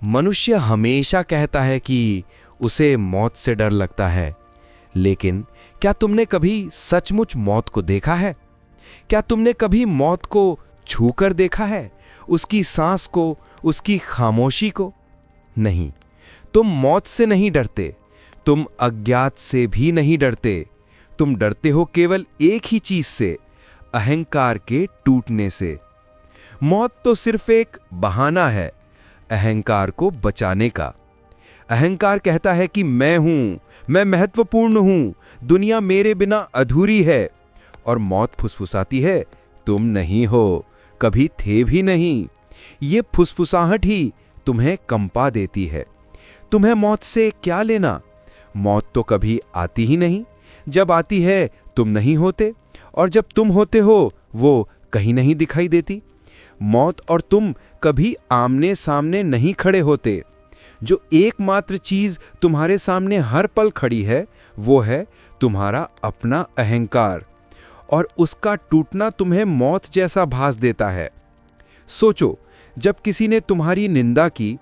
मनुष्य हमेशा कहता है कि उसे मौत से डर लगता है, लेकिन क्या तुमने कभी सचमुच मौत को देखा है? क्या तुमने कभी मौत को छूकर देखा है, उसकी सांस को, उसकी खामोशी को? नहीं, तुम मौत से नहीं डरते, तुम अज्ञात से भी नहीं डरते। तुम डरते हो केवल एक ही चीज से, अहंकार के टूटने से। मौत तो सिर्फ एक बहाना है अहंकार को बचाने का। अहंकार कहता है कि मैं हूं, मैं महत्वपूर्ण हूं, दुनिया मेरे बिना अधूरी है। और मौत फुसफुसाती है, तुम नहीं हो, कभी थे भी नहीं। ये फुसफुसाहट ही तुम्हें कंपा देती है। तुम्हें मौत से क्या लेना? मौत तो कभी आती ही नहीं। जब आती है तुम नहीं होते, और जब तुम होते हो वो कहीं नहीं दिखाई देती। मौत और तुम कभी आमने सामने नहीं खड़े होते। जो एकमात्र चीज तुम्हारे सामने हर पल खड़ी है वो है तुम्हारा अपना अहंकार, और उसका टूटना तुम्हें मौत जैसा भास देता है। सोचो, जब किसी ने तुम्हारी निंदा की,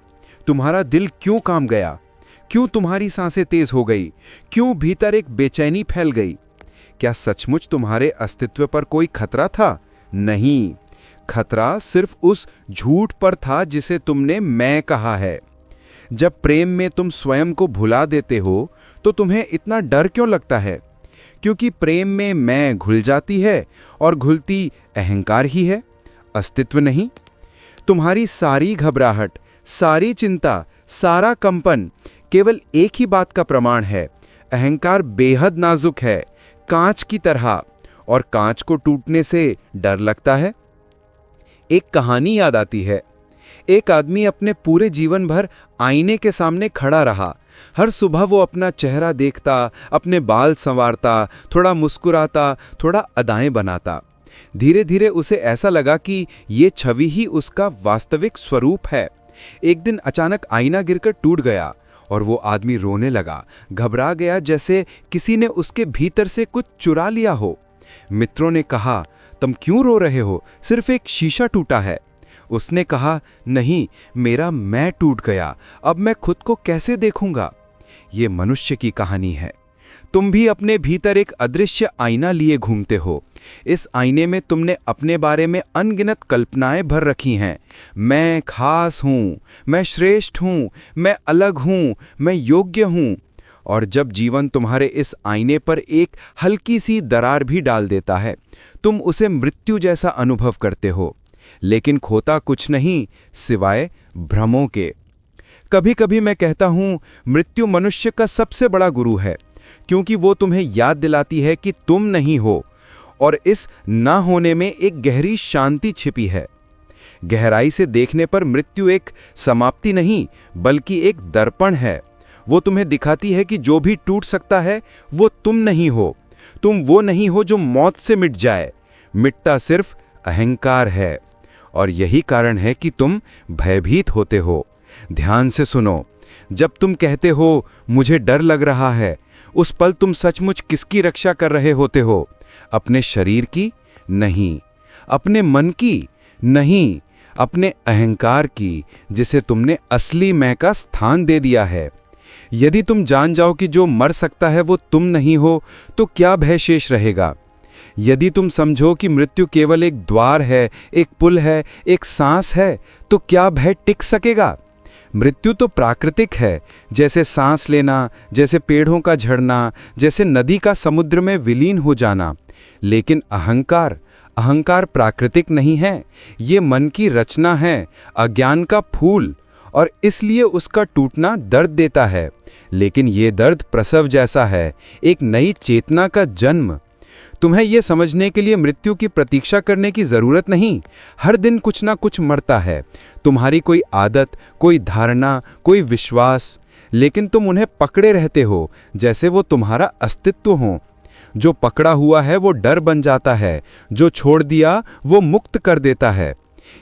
तुम्हारा दिल क्यों कांप गया? क्यों तुम्हारी सांसें तेज हो गई? क्यों भीतर एक बेचैनी फैल गई? क्या सचमुच तुम्हारे अस्तित्व पर कोई खतरा था? नहीं, खतरा सिर्फ उस झूठ पर था जिसे तुमने मैं कहा है। जब प्रेम में तुम स्वयं को भुला देते हो तो तुम्हें इतना डर क्यों लगता है? क्योंकि प्रेम में मैं घुल जाती है, और घुलती अहंकार ही है, अस्तित्व नहीं। तुम्हारी सारी घबराहट, सारी चिंता, सारा कंपन केवल एक ही बात का प्रमाण है। अहंकार बेहद नाजुक है, कांच की तरह, और कांच को टूटने से डर लगता है। एक कहानी याद आती है। एक आदमी अपने पूरे जीवन भर आईने के सामने खड़ा रहा। हर सुबह वो अपना चेहरा देखता, अपने बाल संवारता, थोड़ा मुस्कुराता, थोड़ा अदाएं बनाता। धीरे धीरे उसे ऐसा लगा कि ये छवि ही उसका वास्तविक स्वरूप है। एक दिन अचानक आईना गिरकर टूट गया और वो आदमी रोने लगा, घबरा गया, जैसे किसी ने उसके भीतर से कुछ चुरा लिया हो। मित्रों ने कहा, तुम क्यों रो रहे हो? सिर्फ एक शीशा टूटा है। उसने कहा, नहीं, मेरा मैं टूट गया, अब मैं खुद को कैसे देखूंगा? ये मनुष्य की कहानी है। तुम भी अपने भीतर एक अदृश्य आईना लिए घूमते हो। इस आईने में तुमने अपने बारे में अनगिनत कल्पनाएं भर रखी हैं। मैं खास हूं, मैं श्रेष्ठ हूं, मैं अलग हूं, मैं योग्य हूं। और जब जीवन तुम्हारे इस आईने पर एक हल्की सी दरार भी डाल देता है, तुम उसे मृत्यु जैसा अनुभव करते हो। लेकिन खोता कुछ नहीं सिवाय भ्रमों के। कभी कभी मैं कहता हूं, मृत्यु मनुष्य का सबसे बड़ा गुरु है, क्योंकि वो तुम्हें याद दिलाती है कि तुम नहीं हो, और इस ना होने में एक गहरी शांति छिपी है। गहराई से देखने पर मृत्यु एक समाप्ति नहीं, बल्कि एक दर्पण है। वो तुम्हें दिखाती है कि जो भी टूट सकता है वो तुम नहीं हो। तुम वो नहीं हो जो मौत से मिट जाए। मिटता सिर्फ अहंकार है, और यही कारण है कि तुम भयभीत होते हो। ध्यान से सुनो, जब तुम कहते हो मुझे डर लग रहा है, उस पल तुम सचमुच किसकी रक्षा कर रहे होते हो? अपने शरीर की? नहीं। अपने मन की? नहीं। अपने अहंकार की, जिसे तुमने असली मैं का स्थान दे दिया है। यदि तुम जान जाओ कि जो मर सकता है वो तुम नहीं हो, तो क्या भय शेष रहेगा? यदि तुम समझो कि मृत्यु केवल एक द्वार है, एक पुल है, एक सांस है, तो क्या भय टिक सकेगा? मृत्यु तो प्राकृतिक है, जैसे सांस लेना, जैसे पेड़ों का झड़ना, जैसे नदी का समुद्र में विलीन हो जाना। लेकिन अहंकार प्राकृतिक नहीं है। ये मन की रचना है, अज्ञान का फूल, और इसलिए उसका टूटना दर्द देता है। लेकिन ये दर्द प्रसव जैसा है, एक नई चेतना का जन्म। तुम्हें यह समझने के लिए मृत्यु की प्रतीक्षा करने की जरूरत नहीं। हर दिन कुछ ना कुछ मरता है, तुम्हारी कोई आदत, कोई धारणा, कोई विश्वास, लेकिन तुम उन्हें पकड़े रहते हो जैसे वो तुम्हारा अस्तित्व हो। जो पकड़ा हुआ है वो डर बन जाता है, जो छोड़ दिया वो मुक्त कर देता है।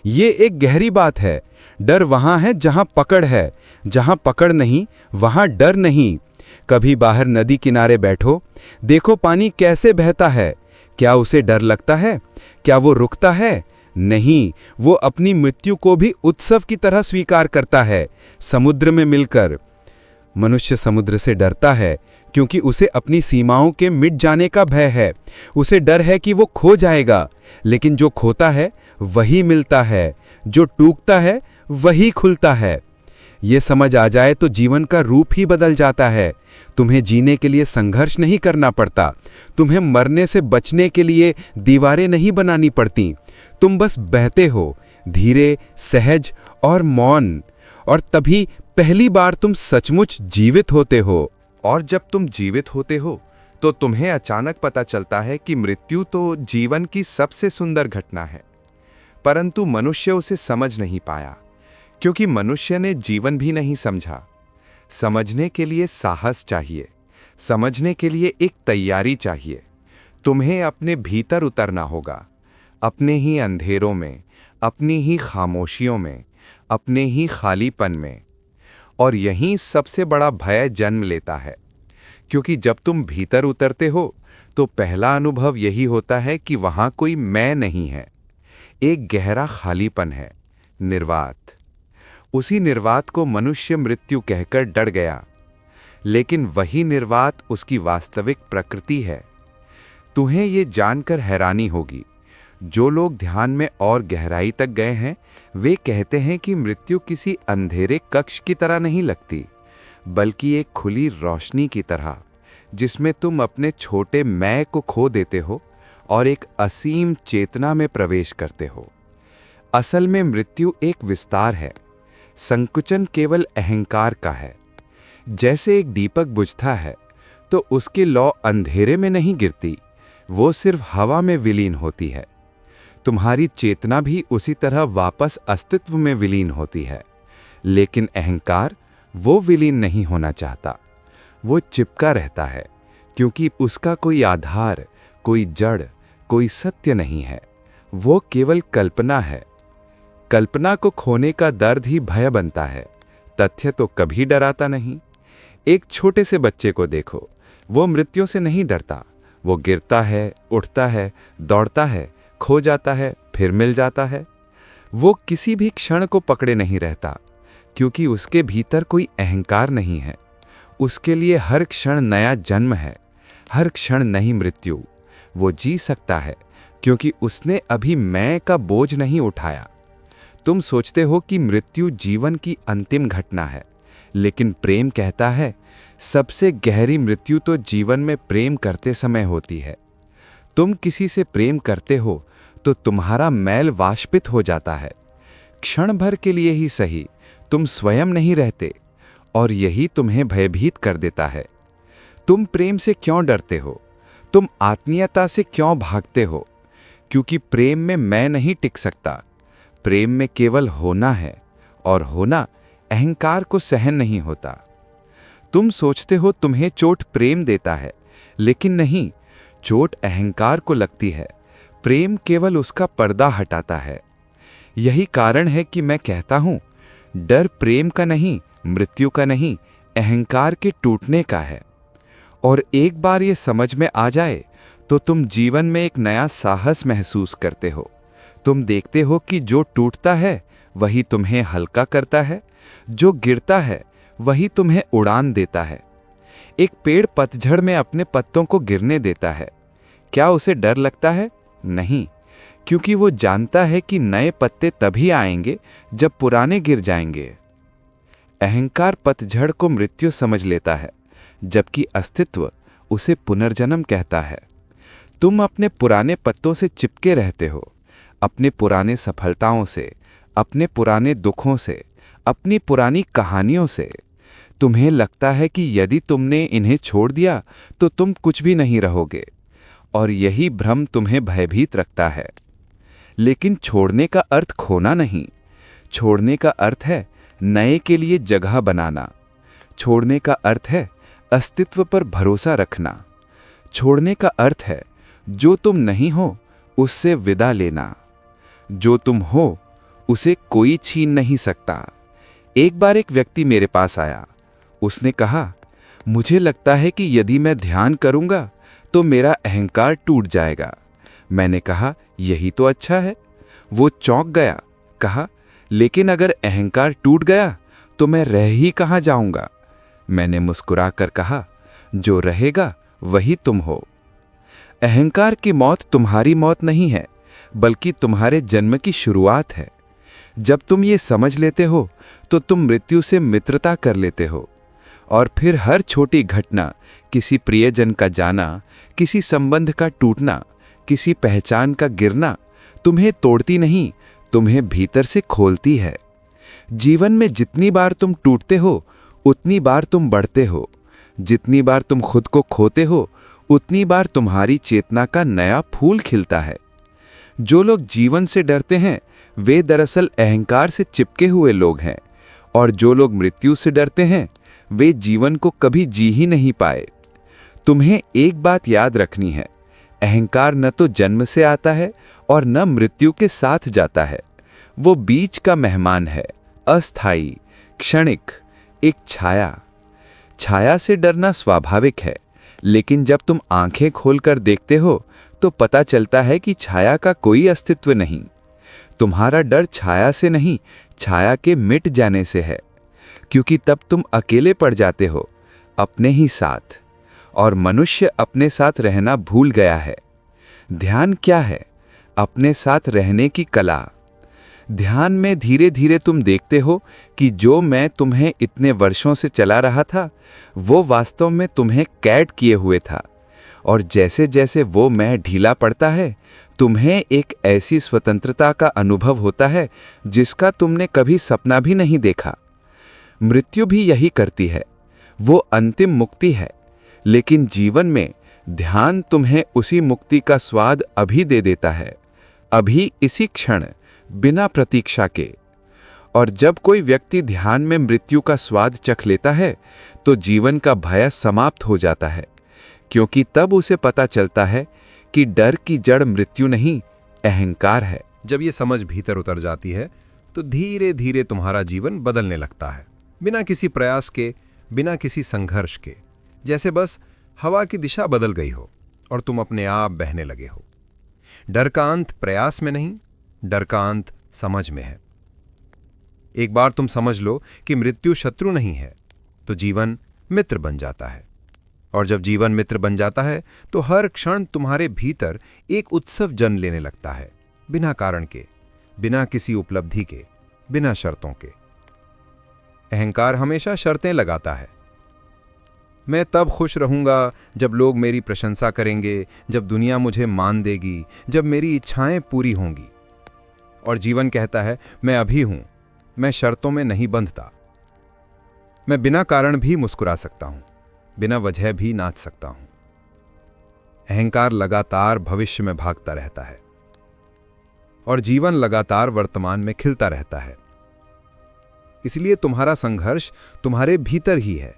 ये एक गहरी बात है। डर वहां है जहां पकड़ है, जहां पकड़ नहीं वहां डर नहीं। कभी बाहर नदी किनारे बैठो, देखो पानी कैसे बहता है। क्या उसे डर लगता है? क्या वो रुकता है? नहीं, वो अपनी मृत्यु को भी उत्सव की तरह स्वीकार करता है, समुद्र में मिलकर। मनुष्य समुद्र से डरता है क्योंकि उसे अपनी सीमाओं के मिट जाने का भय है। उसे डर है कि वो खो जाएगा, लेकिन जो खोता है वही मिलता है, जो टूटता है वही खुलता है। ये समझ आ जाए तो जीवन का रूप ही बदल जाता है। तुम्हें जीने के लिए संघर्ष नहीं करना पड़ता, तुम्हें मरने से बचने के लिए दीवारें नहीं बनानी पड़ती। तुम बस बहते हो, धीरे, सहज और मौन, और तभी पहली बार तुम सचमुच जीवित होते हो। और जब तुम जीवित होते हो तो तुम्हें अचानक पता चलता है कि मृत्यु तो जीवन की सबसे सुंदर घटना है, परंतु मनुष्य उसे समझ नहीं पाया, क्योंकि मनुष्य ने जीवन भी नहीं समझा। समझने के लिए साहस चाहिए, समझने के लिए एक तैयारी चाहिए। तुम्हें अपने भीतर उतरना होगा, अपने ही अंधेरों में, अपनी ही खामोशियों में, अपने ही खालीपन में। और यहीं सबसे बड़ा भय जन्म लेता है, क्योंकि जब तुम भीतर उतरते हो तो पहला अनुभव यही होता है कि वहां कोई मैं नहीं है। एक गहरा खालीपन है, निर्वात। उसी निर्वात को मनुष्य मृत्यु कहकर डर गया, लेकिन वही निर्वात उसकी वास्तविक प्रकृति है। तुम्हें ये जानकर हैरानी होगी, जो लोग ध्यान में और गहराई तक गए हैं वे कहते हैं कि मृत्यु किसी अंधेरे कक्ष की तरह नहीं लगती, बल्कि एक खुली रोशनी की तरह, जिसमें तुम अपने छोटे मैं को खो देते हो और एक असीम चेतना में प्रवेश करते हो। असल में मृत्यु एक विस्तार है, संकुचन केवल अहंकार का है। जैसे एक दीपक बुझता है तो उसकी लौ अंधेरे में नहीं गिरती, वो सिर्फ हवा में विलीन होती है। तुम्हारी चेतना भी उसी तरह वापस अस्तित्व में विलीन होती है, लेकिन अहंकार वो विलीन नहीं होना चाहता। वो चिपका रहता है, क्योंकि उसका कोई आधार, कोई जड़, कोई सत्य नहीं है। वो केवल कल्पना है। कल्पना को खोने का दर्द ही भय बनता है, तथ्य तो कभी डराता नहीं। एक छोटे से बच्चे को देखो, वो मृत्यु से नहीं डरता। वो गिरता है, उठता है, दौड़ता है, खो जाता है, फिर मिल जाता है। वो किसी भी क्षण को पकड़े नहीं रहता, क्योंकि उसके भीतर कोई अहंकार नहीं है। उसके लिए हर क्षण नया जन्म है, हर क्षण नई मृत्यु। वो जी सकता है क्योंकि उसने अभी मैं का बोझ नहीं उठाया। तुम सोचते हो कि मृत्यु जीवन की अंतिम घटना है, लेकिन प्रेम कहता है सबसे गहरी मृत्यु तो जीवन में प्रेम करते समय होती है। तुम किसी से प्रेम करते हो तो तुम्हारा मैल वाष्पित हो जाता है। क्षण भर के लिए ही सही, तुम स्वयं नहीं रहते, और यही तुम्हें भयभीत कर देता है। तुम प्रेम से क्यों डरते हो? तुम आत्मीयता से क्यों भागते हो? क्योंकि प्रेम में मैं नहीं टिक सकता। प्रेम में केवल होना है, और होना अहंकार को सहन नहीं होता। तुम सोचते हो तुम्हें चोट प्रेम देता है, लेकिन नहीं, चोट अहंकार को लगती है। प्रेम केवल उसका पर्दा हटाता है। यही कारण है कि मैं कहता हूं, डर प्रेम का नहीं, मृत्यु का नहीं, अहंकार के टूटने का है। और एक बार ये समझ में आ जाए तो तुम जीवन में एक नया साहस महसूस करते हो। तुम देखते हो कि जो टूटता है वही तुम्हें हल्का करता है, जो गिरता है वही तुम्हें उड़ान देता है। एक पेड़ पतझड़ में अपने पत्तों को गिरने देता है। क्या उसे डर लगता है? नहीं, क्योंकि वो जानता है कि नए पत्ते तभी आएंगे जब पुराने गिर जाएंगे। अहंकार पतझड़ को मृत्यु समझ लेता है, जबकि अस्तित्व उसे पुनर्जन्म कहता है। तुम अपने पुराने पत्तों से चिपके रहते हो, अपने पुराने सफलताओं से, अपने पुराने दुखों से, अपनी पुरानी कहानियों से। तुम्हें लगता है कि यदि तुमने इन्हें छोड़ दिया तो तुम कुछ भी नहीं रहोगे, और यही भ्रम तुम्हें भयभीत रखता है। लेकिन छोड़ने का अर्थ खोना नहीं, छोड़ने का अर्थ है नए के लिए जगह बनाना। छोड़ने का अर्थ है अस्तित्व पर भरोसा रखना। छोड़ने का अर्थ है जो तुम नहीं हो उससे विदा लेना। जो तुम हो उसे कोई छीन नहीं सकता। एक बार एक व्यक्ति मेरे पास आया। उसने कहा, मुझे लगता है कि यदि मैं ध्यान करूंगा तो मेरा अहंकार टूट जाएगा। मैंने कहा, यही तो अच्छा है। वो चौंक गया, कहा, लेकिन अगर अहंकार टूट गया तो मैं रह ही कहाँ जाऊंगा? मैंने मुस्कुराकर कहा, जो रहेगा वही तुम हो। अहंकार की मौत तुम्हारी मौत नहीं है, बल्कि तुम्हारे जन्म की शुरुआत है। जब तुम ये समझ लेते हो तो तुम मृत्यु से मित्रता कर लेते हो, और फिर हर छोटी घटना, किसी प्रियजन का जाना, किसी संबंध का टूटना, किसी पहचान का गिरना तुम्हें तोड़ती नहीं, तुम्हें भीतर से खोलती है। जीवन में जितनी बार तुम टूटते हो उतनी बार तुम बढ़ते हो। जितनी बार तुम खुद को खोते हो उतनी बार तुम्हारी चेतना का नया फूल खिलता है। जो लोग जीवन से डरते हैं वे दरअसल अहंकार से चिपके हुए लोग हैं, और जो लोग मृत्यु से डरते हैं वे जीवन को कभी जी ही नहीं पाए। तुम्हें एक बात याद रखनी है, अहंकार न तो जन्म से आता है और न मृत्यु के साथ जाता है। वो बीच का मेहमान है, अस्थायी, क्षणिक, एक छाया। छाया से डरना स्वाभाविक है, लेकिन जब तुम आंखें खोलकर देखते हो तो पता चलता है कि छाया का कोई अस्तित्व नहीं। तुम्हारा डर छाया से नहीं, छाया के मिट जाने से है, क्योंकि तब तुम अकेले पड़ जाते हो, अपने ही साथ। और मनुष्य अपने साथ रहना भूल गया है। ध्यान क्या है? अपने साथ रहने की कला। ध्यान में धीरे धीरे तुम देखते हो कि जो मैं तुम्हें इतने वर्षों से चला रहा था वो वास्तव में तुम्हें कैद किए हुए था, और जैसे जैसे वो मैं ढीला पड़ता है तुम्हें एक ऐसी स्वतंत्रता का अनुभव होता है जिसका तुमने कभी सपना भी नहीं देखा। मृत्यु भी यही करती है, वो अंतिम मुक्ति है, लेकिन जीवन में ध्यान तुम्हें उसी मुक्ति का स्वाद अभी दे देता है, अभी इसी क्षण, बिना प्रतीक्षा के। और जब कोई व्यक्ति ध्यान में मृत्यु का स्वाद चख लेता है तो जीवन का भय समाप्त हो जाता है, क्योंकि तब उसे पता चलता है कि डर की जड़ मृत्यु नहीं, अहंकार है। जब ये समझ भीतर उतर जाती है तो धीरे धीरे तुम्हारा जीवन बदलने लगता है, बिना किसी प्रयास के, बिना किसी संघर्ष के। जैसे बस हवा की दिशा बदल गई हो और तुम अपने आप बहने लगे हो। डर का अंत प्रयास में नहीं, डर का अंत समझ में है। एक बार तुम समझ लो कि मृत्यु शत्रु नहीं है तो जीवन मित्र बन जाता है, और जब जीवन मित्र बन जाता है तो हर क्षण तुम्हारे भीतर एक उत्सव जन्म लेने लगता है, बिना कारण के, बिना किसी उपलब्धि के, बिना शर्तों के। अहंकार हमेशा शर्तें लगाता है। मैं तब खुश रहूंगा जब लोग मेरी प्रशंसा करेंगे, जब दुनिया मुझे मान देगी, जब मेरी इच्छाएं पूरी होंगी। और जीवन कहता है, मैं अभी हूं, मैं शर्तों में नहीं बंधता। मैं बिना कारण भी मुस्कुरा सकता हूं, बिना वजह भी नाच सकता हूं। अहंकार लगातार भविष्य में भागता रहता है और जीवन लगातार वर्तमान में खिलता रहता है। इसलिए तुम्हारा संघर्ष तुम्हारे भीतर ही है।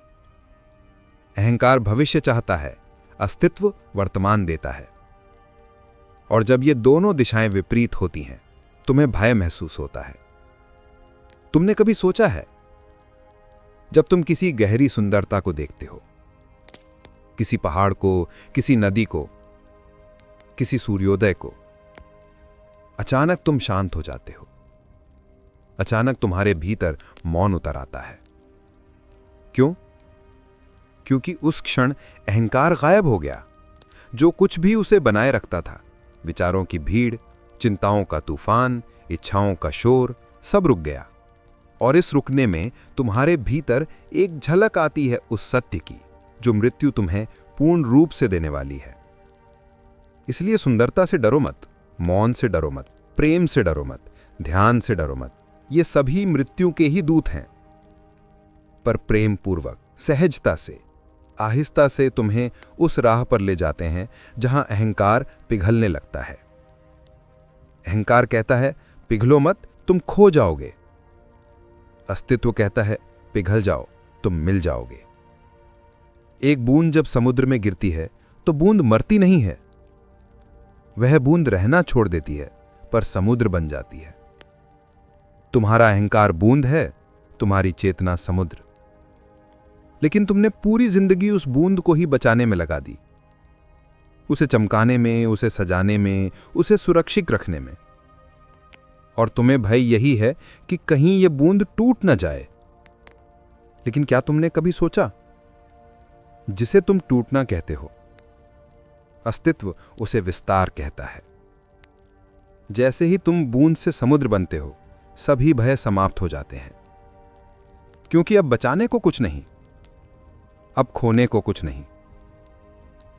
अहंकार भविष्य चाहता है, अस्तित्व वर्तमान देता है। और जब ये दोनों दिशाएं विपरीत होती हैं तुम्हें भय महसूस होता है। तुमने कभी सोचा है, जब तुम किसी गहरी सुंदरता को देखते हो, किसी पहाड़ को, किसी नदी को, किसी सूर्योदय को, अचानक तुम शांत हो जाते हो। अचानक तुम्हारे भीतर मौन उतर आता है। क्यों? क्योंकि उस क्षण अहंकार गायब हो गया। जो कुछ भी उसे बनाए रखता था, विचारों की भीड़, चिंताओं का तूफान, इच्छाओं का शोर, सब रुक गया। और इस रुकने में तुम्हारे भीतर एक झलक आती है उस सत्य की जो मृत्यु तुम्हें पूर्ण रूप से देने वाली है। इसलिए सुंदरता से डरो मत, मौन से डरो मत, प्रेम से डरो मत, ध्यान से डरो मत। ये सभी मृत्यु के ही दूत हैं। पर प्रेम पूर्वक, सहजता से, आहिस्ता से तुम्हें उस राह पर ले जाते हैं जहां अहंकार पिघलने लगता है। अहंकार कहता है, पिघलो मत, तुम खो जाओगे। अस्तित्व कहता है, पिघल जाओ, तुम मिल जाओगे। एक बूंद जब समुद्र में गिरती है तो बूंद मरती नहीं है, वह बूंद रहना छोड़ देती है, पर समुद्र बन जाती है। तुम्हारा अहंकार बूंद है, तुम्हारी चेतना समुद्र। लेकिन तुमने पूरी जिंदगी उस बूंद को ही बचाने में लगा दी, उसे चमकाने में, उसे सजाने में, उसे सुरक्षित रखने में। और तुम्हें भय यही है कि कहीं ये बूंद टूट न जाए। लेकिन क्या तुमने कभी सोचा, जिसे तुम टूटना कहते हो, अस्तित्व उसे विस्तार कहता है। जैसे ही तुम बूंद से समुद्र बनते हो, सभी भय समाप्त हो जाते हैं, क्योंकि अब बचाने को कुछ नहीं, अब खोने को कुछ नहीं,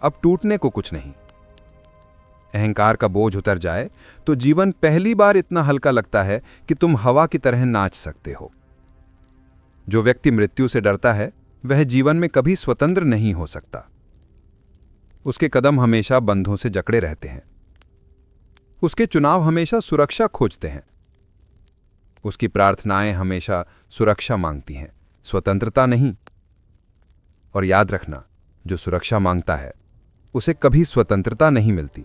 अब टूटने को कुछ नहीं। अहंकार का बोझ उतर जाए तो जीवन पहली बार इतना हल्का लगता है कि तुम हवा की तरह नाच सकते हो। जो व्यक्ति मृत्यु से डरता है वह जीवन में कभी स्वतंत्र नहीं हो सकता। उसके कदम हमेशा बंधों से जकड़े रहते हैं, उसके चुनाव हमेशा सुरक्षा खोजते हैं, उसकी प्रार्थनाएं हमेशा सुरक्षा मांगती हैं, स्वतंत्रता नहीं। और याद रखना, जो सुरक्षा मांगता है उसे कभी स्वतंत्रता नहीं मिलती।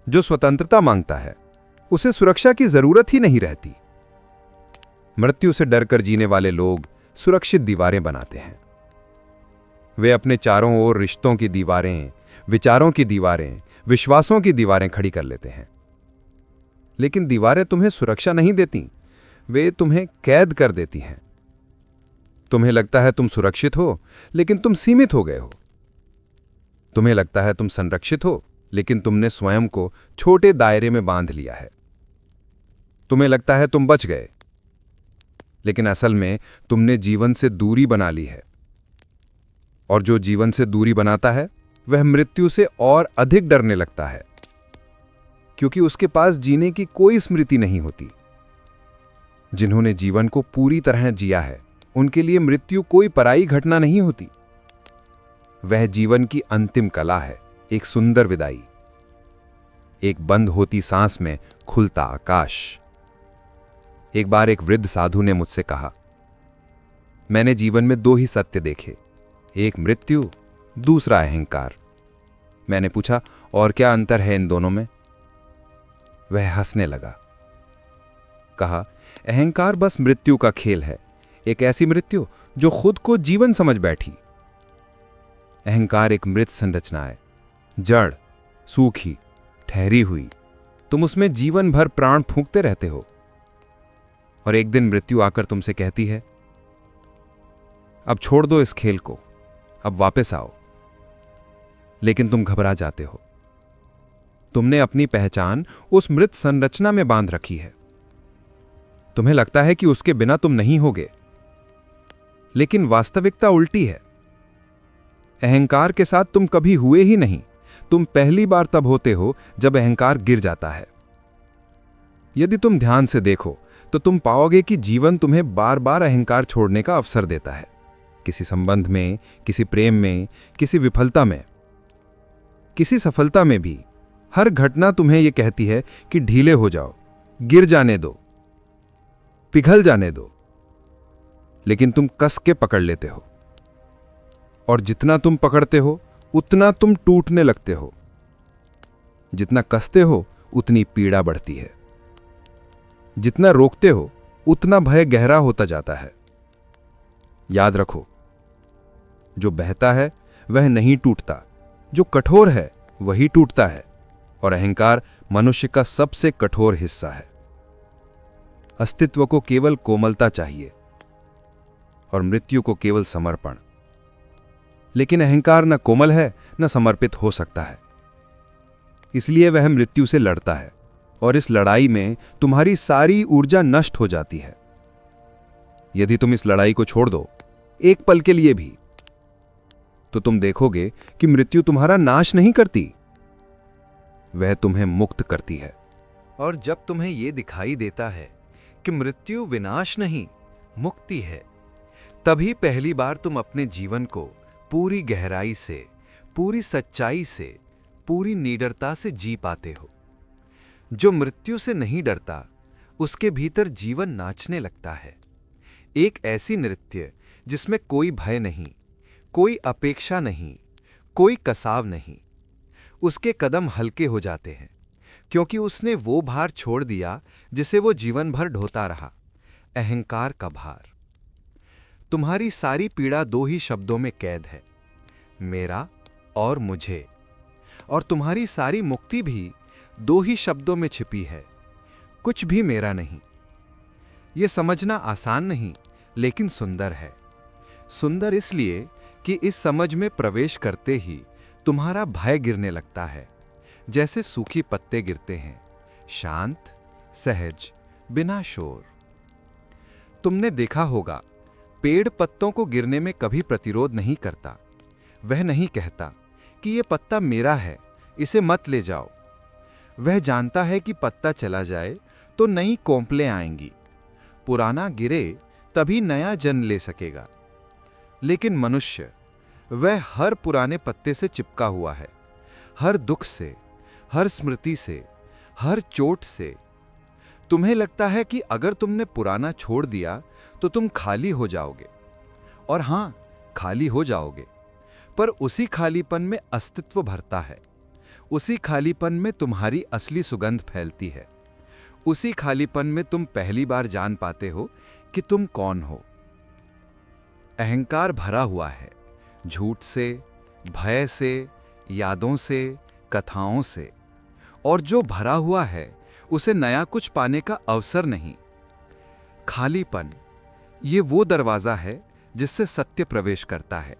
जो स्वतंत्रता मांगता है उसे सुरक्षा की जरूरत ही नहीं रहती। मृत्यु से डरकर जीने वाले लोग सुरक्षित दीवारें बनाते हैं। वे अपने चारों ओर रिश्तों की दीवारें, विचारों की दीवारें, विश्वासों की दीवारें खड़ी कर लेते हैं। लेकिन दीवारें तुम्हें सुरक्षा नहीं देती, वे तुम्हें कैद कर देती हैं। तुम्हें लगता है तुम सुरक्षित हो, लेकिन तुम सीमित हो गए हो। तुम्हें लगता है तुम संरक्षित हो, लेकिन तुमने स्वयं को छोटे दायरे में बांध लिया है। तुम्हें लगता है तुम बच गए, लेकिन असल में तुमने जीवन से दूरी बना ली है। और जो जीवन से दूरी बनाता है वह मृत्यु से और अधिक डरने लगता है, क्योंकि उसके पास जीने की कोई स्मृति नहीं होती। जिन्होंने जीवन को पूरी तरह जिया है उनके लिए मृत्यु कोई पराई घटना नहीं होती। वह जीवन की अंतिम कला है, एक सुंदर विदाई, एक बंद होती सांस में खुलता आकाश। एक बार एक वृद्ध साधु ने मुझसे कहा, मैंने जीवन में दो ही सत्य देखे, एक मृत्यु, दूसरा अहंकार। मैंने पूछा, और क्या अंतर है इन दोनों में? वह हंसने लगा, कहा, अहंकार बस मृत्यु का खेल है, एक ऐसी मृत्यु जो खुद को जीवन समझ बैठी। अहंकार एक मृत संरचना है, जड़, सूखी, ठहरी हुई। तुम उसमें जीवन भर प्राण फूंकते रहते हो, और एक दिन मृत्यु आकर तुमसे कहती है, अब छोड़ दो इस खेल को, अब वापस आओ। लेकिन तुम घबरा जाते हो। तुमने अपनी पहचान उस मृत संरचना में बांध रखी है। तुम्हें लगता है कि उसके बिना तुम नहीं होगे, लेकिन वास्तविकता उल्टी है। अहंकार के साथ तुम कभी हुए ही नहीं। तुम पहली बार तब होते हो जब अहंकार गिर जाता है। यदि तुम ध्यान से देखो तो तुम पाओगे कि जीवन तुम्हें बार बार अहंकार छोड़ने का अवसर देता है। किसी संबंध में, किसी प्रेम में, किसी विफलता में, किसी सफलता में भी हर घटना तुम्हें यह कहती है कि ढीले हो जाओ, गिर जाने दो, पिघल जाने दो। लेकिन तुम कस के पकड़ लेते हो, और जितना तुम पकड़ते हो उतना तुम टूटने लगते हो। जितना कसते हो उतनी पीड़ा बढ़ती है, जितना रोकते हो उतना भय गहरा होता जाता है। याद रखो, जो बहता है वह नहीं टूटता, जो कठोर है वही टूटता है। और अहंकार मनुष्य का सबसे कठोर हिस्सा है। अस्तित्व को केवल कोमलता चाहिए और मृत्यु को केवल समर्पण। लेकिन अहंकार न कोमल है न समर्पित हो सकता है, इसलिए वह मृत्यु से लड़ता है, और इस लड़ाई में तुम्हारी सारी ऊर्जा नष्ट हो जाती है। यदि तुम इस लड़ाई को छोड़ दो, एक पल के लिए भी, तो तुम देखोगे कि मृत्यु तुम्हारा नाश नहीं करती, वह तुम्हें मुक्त करती है। और जब तुम्हें यह दिखाई देता है कि मृत्यु विनाश नहीं, मुक्ति है, तभी पहली बार तुम अपने जीवन को पूरी गहराई से, पूरी सच्चाई से, पूरी निडरता से जी पाते हो। जो मृत्यु से नहीं डरता, उसके भीतर जीवन नाचने लगता है। एक ऐसी नृत्य जिसमें कोई भय नहीं, कोई अपेक्षा नहीं, कोई कसाव नहीं। उसके कदम हल्के हो जाते हैं, क्योंकि उसने वो भार छोड़ दिया जिसे वो जीवन भर ढोता रहा, अहंकार का भार। तुम्हारी सारी पीड़ा दो ही शब्दों में कैद है, मेरा और मुझे। और तुम्हारी सारी मुक्ति भी दो ही शब्दों में छिपी है, कुछ भी मेरा नहीं। ये समझना आसान नहीं, लेकिन सुंदर है। सुंदर इसलिए कि इस समझ में प्रवेश करते ही तुम्हारा भय गिरने लगता है, जैसे सूखी पत्ते गिरते हैं, शांत, सहज, बिना शोर। तुमने देखा होगा, पेड़ पत्तों को गिरने में कभी प्रतिरोध नहीं करता। वह नहीं कहता कि यह पत्ता मेरा है, इसे मत ले जाओ। वह जानता है कि पत्ता चला जाए तो नई कोंपलें आएंगी, पुराना गिरे तभी नया जन्म ले सकेगा। लेकिन मनुष्य, वह हर पुराने पत्ते से चिपका हुआ है, हर दुख से, हर स्मृति से, हर चोट से। तुम्हें लगता है कि अगर तुमने पुराना छोड़ दिया तो तुम खाली हो जाओगे। और हां, खाली हो जाओगे, पर उसी खालीपन में अस्तित्व भरता है। उसी खालीपन में तुम्हारी असली सुगंध फैलती है। उसी खालीपन में तुम पहली बार जान पाते हो कि तुम कौन हो। अहंकार भरा हुआ है, झूठ से, भय से, यादों से, कथाओं से। और जो भरा हुआ है उसे नया कुछ पाने का अवसर नहीं। खालीपन, ये वो दरवाजा है जिससे सत्य प्रवेश करता है।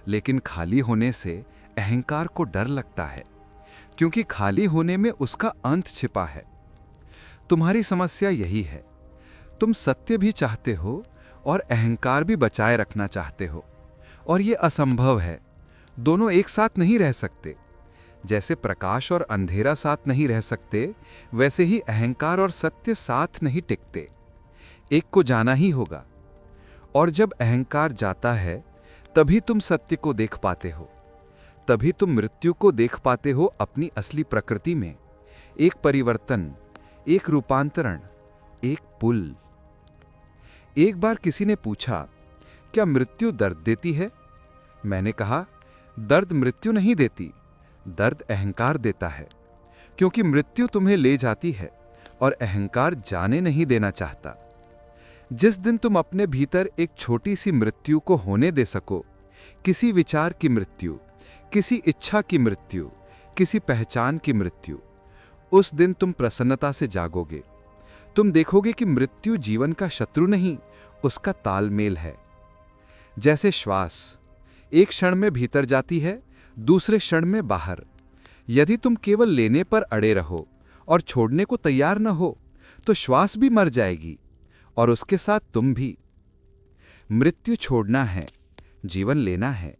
लेकिन खाली होने से अहंकार को डर लगता है, क्योंकि खाली होने में उसका अंत छिपा है। तुम्हारी समस्या यही है, तुम सत्य भी चाहते हो और अहंकार भी बचाए रखना चाहते हो, और यह असंभव है। दोनों एक साथ नहीं रह सकते। जैसे प्रकाश और अंधेरा साथ नहीं रह सकते, वैसे ही अहंकार और सत्य साथ नहीं टिकते। एक को जाना ही होगा। और जब अहंकार जाता है, तभी तुम सत्य को देख पाते हो। तभी तुम मृत्यु को देख पाते हो अपनी असली प्रकृति में। एक परिवर्तन, एक रूपांतरण, एक पुल। एक बार किसी ने पूछा, क्या मृत्यु दर्द देती है? मैंने कहा, दर्द मृत्यु नहीं देती, दर्द अहंकार देता है। क्योंकि मृत्यु तुम्हें ले जाती है और अहंकार जाने नहीं देना चाहता। जिस दिन तुम अपने भीतर एक छोटी सी मृत्यु को होने दे सको, किसी विचार की मृत्यु, किसी इच्छा की मृत्यु, किसी पहचान की मृत्यु, उस दिन तुम प्रसन्नता से जागोगे। तुम देखोगे कि मृत्यु जीवन का शत्रु नहीं, उसका तालमेल है। जैसे श्वास एक क्षण में भीतर जाती है, दूसरे क्षण में बाहर। यदि तुम केवल लेने पर अड़े रहो और छोड़ने को तैयार न हो, तो श्वास भी मर जाएगी और उसके साथ तुम भी। मृत्यु छोड़ना है, जीवन लेना है,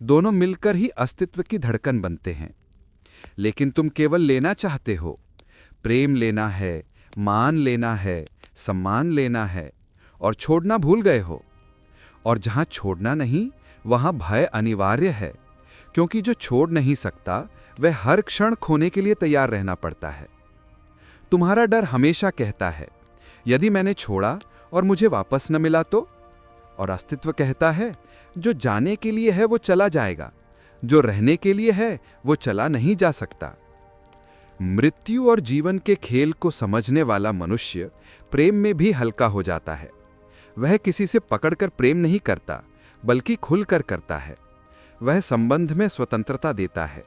दोनों मिलकर ही अस्तित्व की धड़कन बनते हैं। लेकिन तुम केवल लेना चाहते हो, प्रेम लेना है, मान लेना है, सम्मान लेना है, और छोड़ना भूल गए हो। और जहां छोड़ना नहीं, वहां भय अनिवार्य है, क्योंकि जो छोड़ नहीं सकता वह हर क्षण खोने के लिए तैयार रहना पड़ता है। तुम्हारा डर हमेशा कहता है, यदि मैंने छोड़ा और मुझे वापस न मिला तो? और अस्तित्व कहता है, जो जाने के लिए है वो चला जाएगा, जो रहने के लिए है वो चला नहीं जा सकता। मृत्यु और जीवन के खेल को समझने वाला मनुष्य प्रेम में भी हल्का हो जाता है। वह किसी से पकड़कर प्रेम नहीं करता, बल्कि खुलकर करता है। वह संबंध में स्वतंत्रता देता है,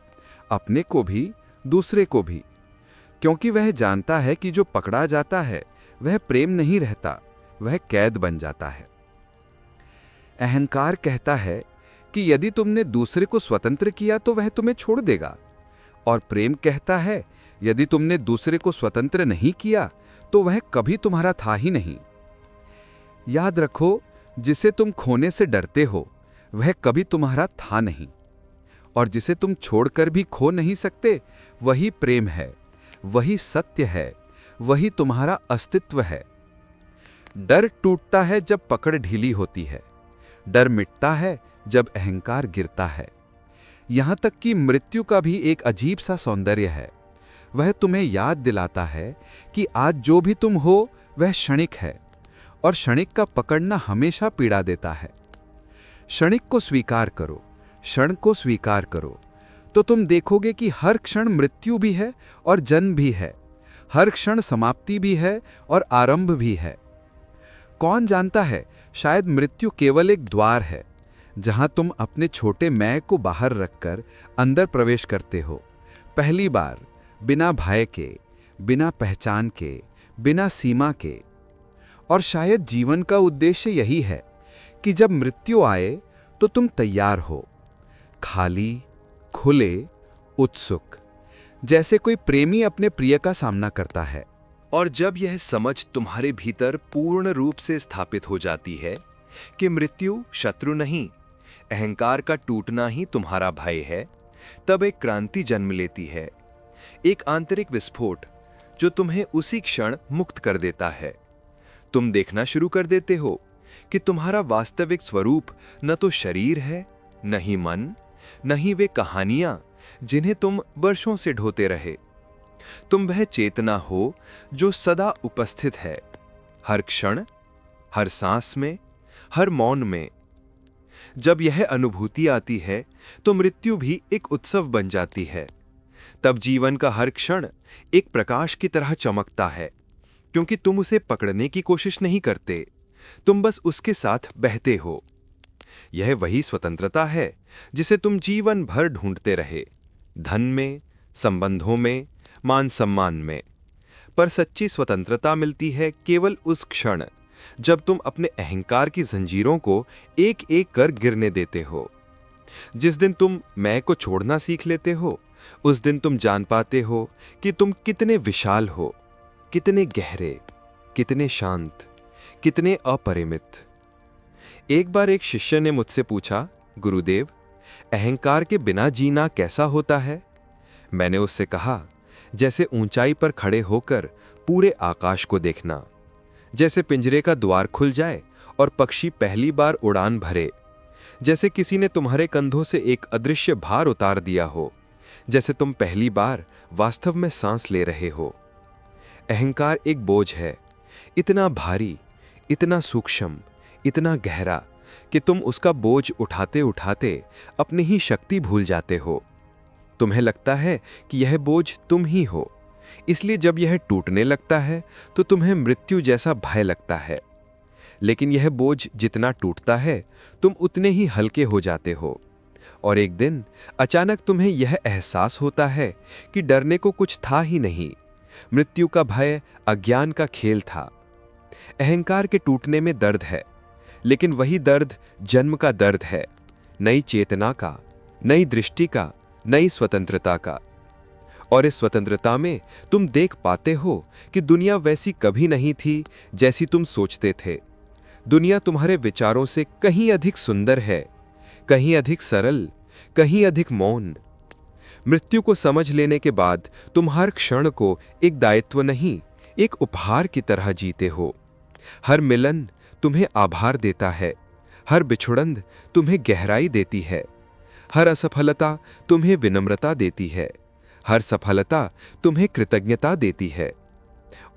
अपने को भी, दूसरे को भी, क्योंकि वह जानता है कि जो पकड़ा जाता है वह प्रेम नहीं रहता, वह कैद बन जाता है। अहंकार कहता है कि यदि तुमने दूसरे को स्वतंत्र किया तो वह तुम्हें छोड़ देगा, और प्रेम कहता है यदि तुमने दूसरे को स्वतंत्र नहीं किया तो वह कभी तुम्हारा था ही नहीं। याद रखो, जिसे तुम खोने से डरते हो वह कभी तुम्हारा था नहीं, और जिसे तुम छोड़कर भी खो नहीं सकते वही प्रेम है, वही सत्य है, वही तुम्हारा अस्तित्व है। डर टूटता है जब पकड़ ढीली होती है, डर मिटता है जब अहंकार गिरता है। यहां तक कि मृत्यु का भी एक अजीब सा सौंदर्य है। वह तुम्हें याद दिलाता है कि आज जो भी तुम हो वह क्षणिक है, और क्षणिक का पकड़ना हमेशा पीड़ा देता है। क्षणिक को स्वीकार करो, क्षण को स्वीकार करो, तो तुम देखोगे कि हर क्षण मृत्यु भी है और जन्म भी है, हर क्षण समाप्ति भी है और आरंभ भी है। कौन जानता है, शायद मृत्यु केवल एक द्वार है जहां तुम अपने छोटे मैं को बाहर रखकर अंदर प्रवेश करते हो, पहली बार, बिना भय के, बिना पहचान के, बिना सीमा के। और शायद जीवन का उद्देश्य यही है कि जब मृत्यु आए तो तुम तैयार हो, खाली, खुले, उत्सुक, जैसे कोई प्रेमी अपने प्रिय का सामना करता है। और जब यह समझ तुम्हारे भीतर पूर्ण रूप से स्थापित हो जाती है कि मृत्यु शत्रु नहीं, अहंकार का टूटना ही तुम्हारा भय है, तब एक क्रांति जन्म लेती है, एक आंतरिक विस्फोट जो तुम्हें उसी क्षण मुक्त कर देता है। तुम देखना शुरू कर देते हो कि तुम्हारा वास्तविक स्वरूप न तो शरीर है, न ही मन, न ही वे कहानियां जिन्हें तुम वर्षों से ढोते रहे। तुम वह चेतना हो जो सदा उपस्थित है, हर क्षण, हर सांस में, हर मौन में। जब यह अनुभूति आती है तो मृत्यु भी एक उत्सव बन जाती है। तब जीवन का हर क्षण एक प्रकाश की तरह चमकता है, क्योंकि तुम उसे पकड़ने की कोशिश नहीं करते, तुम बस उसके साथ बहते हो। यह वही स्वतंत्रता है जिसे तुम जीवन भर ढूंढते रहे, धन में, संबंधों में, मान सम्मान में। पर सच्ची स्वतंत्रता मिलती है केवल उस क्षण जब तुम अपने अहंकार की जंजीरों को एक एक कर गिरने देते हो। जिस दिन तुम मैं को छोड़ना सीख लेते हो, उस दिन तुम जान पाते हो कि तुम कितने विशाल हो, कितने गहरे, कितने शांत, कितने अपरिमित। एक बार एक शिष्य ने मुझसे पूछा, गुरुदेव, अहंकार के बिना जीना कैसा होता है? मैंने उससे कहा, जैसे ऊंचाई पर खड़े होकर पूरे आकाश को देखना, जैसे पिंजरे का द्वार खुल जाए और पक्षी पहली बार उड़ान भरे, जैसे किसी ने तुम्हारे कंधों से एक अदृश्य भार उतार दिया हो, जैसे तुम पहली बार वास्तव में सांस ले रहे हो। अहंकार एक बोझ है, इतना भारी, इतना सूक्ष्म, इतना गहरा कि तुम उसका बोझ उठाते उठाते अपनी ही शक्ति भूल जाते हो। तुम्हें लगता है कि यह बोझ तुम ही हो, इसलिए जब यह टूटने लगता है तो तुम्हें मृत्यु जैसा भय लगता है। लेकिन यह बोझ जितना टूटता है, तुम उतने ही हल्के हो जाते हो। और एक दिन अचानक तुम्हें यह एहसास होता है कि डरने को कुछ था ही नहीं, मृत्यु का भय अज्ञान का खेल था। अहंकार के टूटने में दर्द है, लेकिन वही दर्द जन्म का दर्द है, नई चेतना का, नई दृष्टि का, नई स्वतंत्रता का। और इस स्वतंत्रता में तुम देख पाते हो कि दुनिया वैसी कभी नहीं थी जैसी तुम सोचते थे। दुनिया तुम्हारे विचारों से कहीं अधिक सुंदर है, कहीं अधिक सरल, कहीं अधिक मौन। मृत्यु को समझ लेने के बाद तुम हर क्षण को एक दायित्व नहीं, एक उपहार की तरह जीते हो। हर मिलन तुम्हें आभार देता है, हर बिछुड़न तुम्हें गहराई देती है, हर असफलता तुम्हें विनम्रता देती है, हर सफलता तुम्हें कृतज्ञता देती है।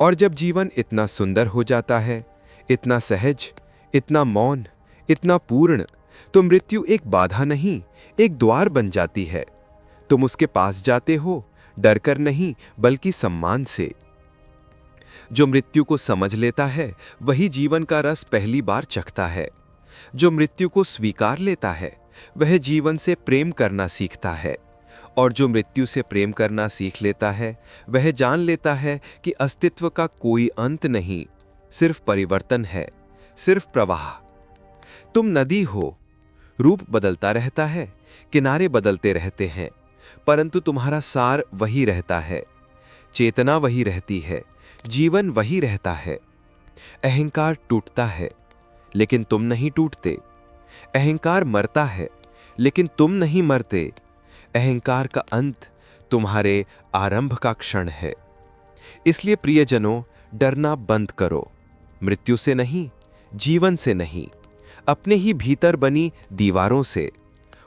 और जब जीवन इतना सुंदर हो जाता है, इतना सहज, इतना मौन, इतना पूर्ण, तो मृत्यु एक बाधा नहीं, एक द्वार बन जाती है। तुम उसके पास जाते हो, डर कर नहीं बल्कि सम्मान से। जो मृत्यु को समझ लेता है वही जीवन का रस पहली बार चखता है। जो मृत्यु को स्वीकार लेता है वह जीवन से प्रेम करना सीखता है। और जो मृत्यु से प्रेम करना सीख लेता है वह जान लेता है कि अस्तित्व का कोई अंत नहीं, सिर्फ परिवर्तन है, सिर्फ प्रवाह। तुम नदी हो, रूप बदलता रहता है, किनारे बदलते रहते हैं, परंतु तुम्हारा सार वही रहता है, चेतना वही रहती है, जीवन वही रहता है। अहंकार टूटता है, लेकिन तुम नहीं टूटते। अहंकार मरता है, लेकिन तुम नहीं मरते। अहंकार का अंत तुम्हारे आरंभ का क्षण है। इसलिए प्रियजनों, डरना बंद करो, मृत्यु से नहीं, जीवन से नहीं, अपने ही भीतर बनी दीवारों से।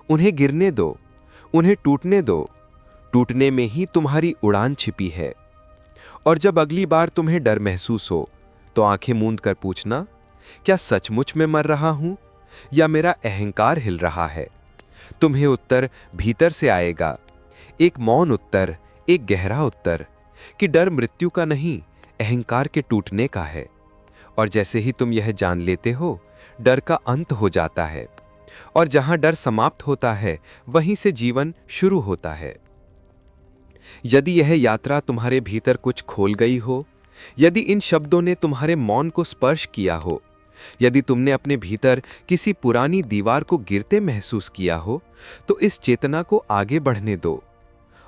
उन्हें गिरने दो, उन्हें टूटने दो, टूटने में ही तुम्हारी उड़ान छिपी है। और जब अगली बार तुम्हें डर महसूस हो तो आंखें मूंद कर पूछना, क्या सचमुच में मर रहा हूं या मेरा अहंकार हिल रहा है? तुम्हें उत्तर भीतर से आएगा, एक मौन उत्तर, एक गहरा उत्तर कि डर मृत्यु का नहीं, अहंकार के टूटने का है। और जैसे ही तुम यह जान लेते हो, डर का अंत हो जाता है, और जहां डर समाप्त होता है वहीं से जीवन शुरू होता है। यदि यह यात्रा तुम्हारे भीतर कुछ खोल गई हो, यदि इन शब्दों ने तुम्हारे मौन को स्पर्श किया हो, यदि तुमने अपने भीतर किसी पुरानी दीवार को गिरते महसूस किया हो, तो इस चेतना को आगे बढ़ने दो।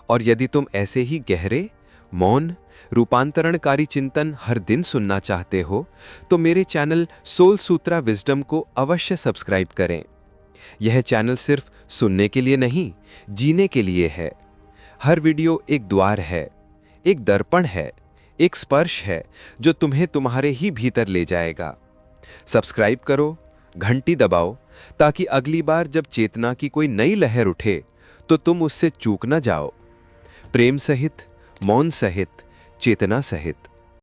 और यदि तुम ऐसे ही गहरे, मौन, रूपांतरणकारी चिंतन हर दिन सुनना चाहते हो, तो मेरे चैनल सोल सूत्रा विजडम को अवश्य सब्सक्राइब करें। यह चैनल सिर्फ सुनने के लिए नहीं, जीने के लिए है। हर वीडियो एक द्वार है, एक दर्पण है, एक स्पर्श है जो तुम्हें तुम्हारे ही भीतर ले जाएगा। सब्सक्राइब करो, घंटी दबाओ, ताकि अगली बार जब चेतना की कोई नई लहर उठे तो तुम उससे चूक न जाओ। प्रेम सहित, मौन सहित, चेतना सहित।